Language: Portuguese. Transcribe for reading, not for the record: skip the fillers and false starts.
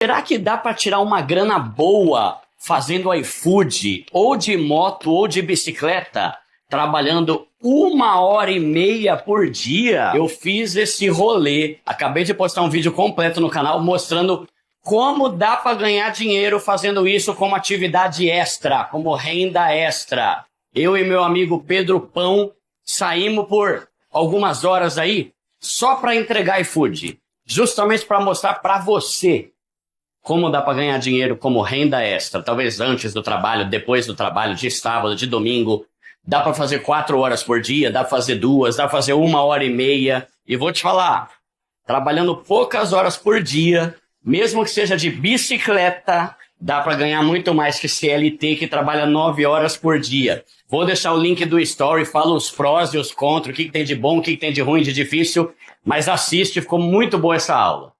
Será que dá para tirar uma grana boa fazendo iFood, ou de moto, ou de bicicleta, trabalhando 1h30 por dia? Eu fiz esse rolê. Acabei de postar um vídeo completo no canal mostrando como dá para ganhar dinheiro fazendo isso como atividade extra, como renda extra. Eu e meu amigo Pedro Pão saímos por algumas horas aí só para entregar iFood, justamente para mostrar para você como dá para ganhar dinheiro como renda extra, talvez antes do trabalho, depois do trabalho, de sábado, de domingo. Dá para fazer 4 horas por dia, dá para fazer 2, dá para fazer 1h30. E vou te falar, trabalhando poucas horas por dia, mesmo que seja de bicicleta, dá para ganhar muito mais que CLT, que trabalha 9 horas por dia. Vou deixar o link do Story, falo os prós e os contras, o que tem de bom, o que tem de ruim, de difícil, mas assiste, ficou muito boa essa aula.